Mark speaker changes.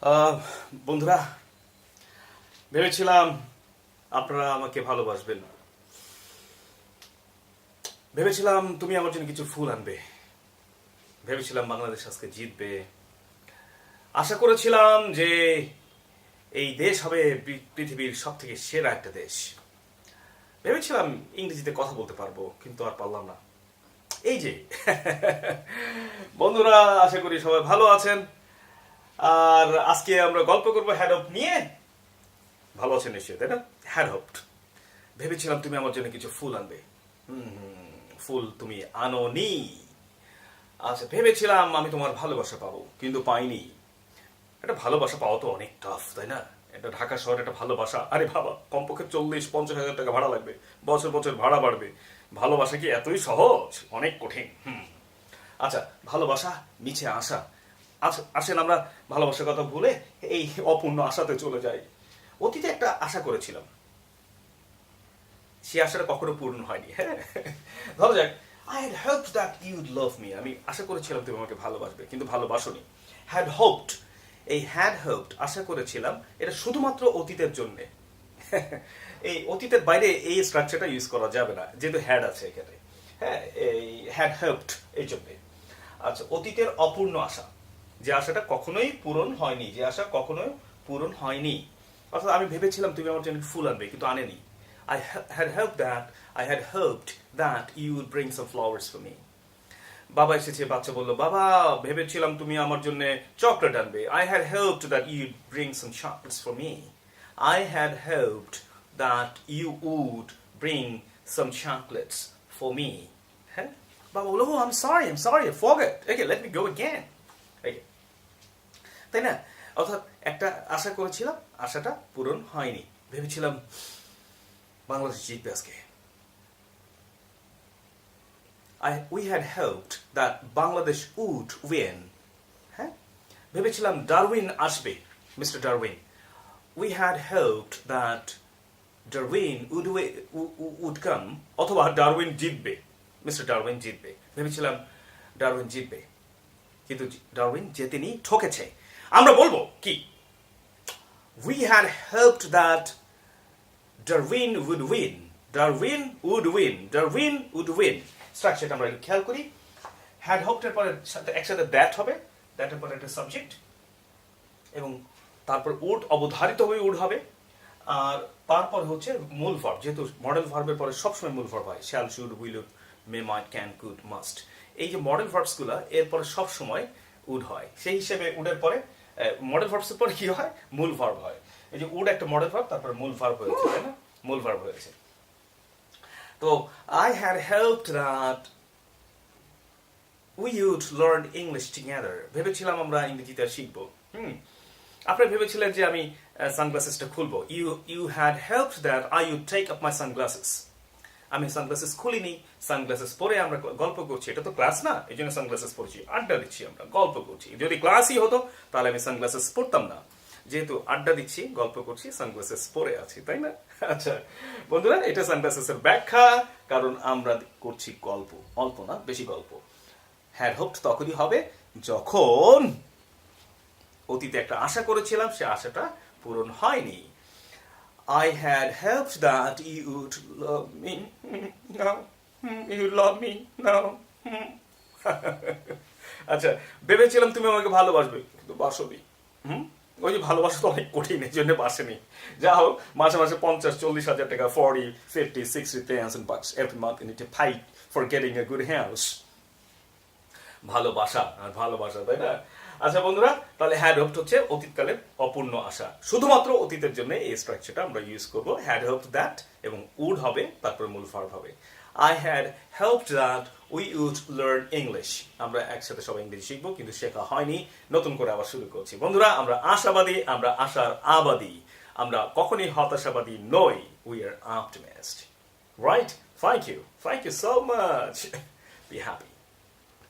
Speaker 1: আহ, বন্ধুরা, ভেবেছিলাম আপনারা আমাকে ভালোবাসবেন। ভেবেছিলাম তুমি আমার জন্য কিছু ফুল আনবে। ভেবেছিলাম বাংলাদেশ আজকে জিতবে। আশা করেছিলাম যে এই দেশ হবে পৃথিবীর সব থেকে সেরা একটা দেশ। ভেবেছিলাম ইংরেজিতে কথা বলতে পারবো, কিন্তু আর পারলাম না। এই যে বন্ধুরা, আশা করি সবাই ভালো আছেন। আর আজকে আমরা গল্প করবো হ্যাড হোপ নিয়ে। ভালো আছেন নিশ্চয়ই, তাই না? Had hopped. ভেবেছিলাম তুমি আমার জন্য কিছু ফুল আনবে। ফুল তুমি আনোনি। আচ্ছা, ভেবেছিলাম আমি তোমার ভালোবাসা পাবো, কিন্তু পাইনি। একটা ভালোবাসা পাওয়া তো অনেক টাফ, তাই না? একটা ঢাকা শহরে একটা ভালোবাসা, আরে বাবা, কমপক্ষে 40-50 হাজার টাকা ভাড়া লাগবে, বছর বছর ভাড়া বাড়বে। ভালোবাসা কি এতই সহজ? অনেক কঠিন। আচ্ছা, ভালোবাসা, নিচে আসা। আচ্ছা, আসেন আমরা ভালোবাসার কথা ভুলে এই অপূর্ণ আশাতে চলে যাই। অতীতে একটা আশা করেছিলাম, সে আশাটা কখনো পূর্ণ হয়নি। হ্যাঁ, ধরো যাক, I had hoped that you would love me. আমি আশা করেছিলাম তুমি আমাকে ভালোবাসবে, কিন্তু ভালোবাসোনি। হ্যাড হোপড, এই হ্যাড হোপড, আশা করেছিলাম, এটা শুধুমাত্র অতীতের জন্য। এই অতীতের বাইরে এই স্ট্রাকচারটা ইউজ করা যাবে না, যেহেতু হ্যাড আছে এখানে। হ্যাঁ, এই হ্যাড হোপড এই জন্যে। আচ্ছা, অতীতের অপূর্ণ আশা, যে আশাটা কখনোই পূরণ হয়নি, যে আশা কখনোই পূরণ হয়নি। অর্থাৎ আমি ভেবেছিলাম তুমি আমার জন্য ফুল আনবে, কিন্তু আনেনি। I had hoped that you would bring some flowers for me. বাবা এসেছে, বাচ্চা বলল, বাবা ভেবেছিলাম তুমি আমার জন্য চকলেট আনবে। I had hoped that you'd bring some chocolates for me. I had hoped that you would bring some chocolates for me. হ্যাঁ, বাবা বলল, oh, I'm sorry, I forgot. Okay, let me go again. Okay. তাই না? অর্থাৎ একটা আশা করেছিলাম, আশাটা পূরণ হয়নি। ভেবেছিলাম বাংলাদেশ জিতবে আজকে। We had hoped that Bangladesh would win. হ্যাঁ, ভেবেছিলাম ডারউইন আসবে, mister Darwin. We had hoped that Darwin would come, অথবা ডারউইন জিতবে, মিস্টার ডারউইন জিতবে। ভেবেছিলাম ডারউইন জিতবে, কিন্তু ডারউইন জেতেনি, ঠকেছে। আমরা বলবো কি? We had hoped that Darwin would win. Darwin would win. Darwin would win. স্ট্রাকচারটা আমরা একটু খেয়াল করি। হ্যাড হোপড এর পরে একসাথে দ্যাট হবে, দ্যাট এর পরে একটা সাবজেক্ট, এবং তারপর উড, অবধারিত হয়ে উড হবে। আর তারপর হচ্ছে মূল ভার্ব, যেহেতু মডেল ভার্বের পরে সবসময় মূল ভার্ব হয়, shall, should, will, may, might, can, could, must. এই যে মডেল ভার্বসগুলো, এরপরে সবসময় উড হয়। সেই হিসেবে উডের পরে, মডেল ভার্বসের পরে কি হয়? মূল ভার্ব হয়। এই যে উড একটা মডেল ভার্ব, তারপরে মূল ভার্ব হয়েছে, তাই না? মূল ভার্ব হয়েছে। তো I had hoped that we would learn English together. ভেবেছিলাম আমরা ইংরেজিতে শিখবো। আপনারা ভেবেছিলেন যে আমি সানগ্লাসেসটা খুলবো। You had hoped that I would take up my sunglasses. আমি সানগ্লাসেস খুলিনি, সানগ্লাসেস পরে আমরা গল্প করছি। এটা তো ক্লাস না, এই জন্য সানগ্লাসেস পরছি, আড্ডা দিচ্ছি, আমরা গল্প করছি। যদি ক্লাসই হতো তাহলে আমি সানগ্লাসেস পরতাম না। যেহেতু আড্ডা দিচ্ছি, গল্প করছি, সানগ্লাসেস পরে আছি, তাই না? আচ্ছা বন্ধুরা, এটা সানগ্লাসেসের ব্যাখ্যা, কারণ আমরা করছি গল্প, অল্প না, বেশি গল্প। হ্যাড হোপড তখনই হবে যখন অতীতে একটা আশা করেছিলাম, সে আশাটা পূরণ হয়নি। I had hoped that you would love me. No. You love me. No. আচ্ছা, ভেবেছিলাম তুমি আমাকে ভালোবাসবে, কিন্তু বাসনি। ওই যে ভালোবাসা তো অনেক কঠিন, এই জন্য বাসেনি। যা হোক, মাসে মাসে 50-40 হাজার টাকা, 40-50-60,000 bucks every month you need to pay for getting a good house. ভালোবাসা আর ভালোবাসা, তাই না? আচ্ছা বন্ধুরা, তাহলে হ্যাড হোপড হচ্ছে অতীতকালের অপূর্ণ আশা। শুধুমাত্র অতীতের জন্য এই স্ট্রাকচারটা আমরা ইউজ করব। হ্যাড হোপড দ্যাট, এবং উড হবে, তারপর মূল ভার্ব হবে। I had hoped that we would learn English. আমরা একসাথে সবাই ইংরেজি শিখবো, কিন্তু শেখা হয়নি। নতুন করে আবার শুরু করছি। বন্ধুরা, আমরা আশাবাদী, আমরা আশার আবাদী, আমরা কখনই হতাশাবাদী নই। We are optimists. Right? Thank you so much. Be happy.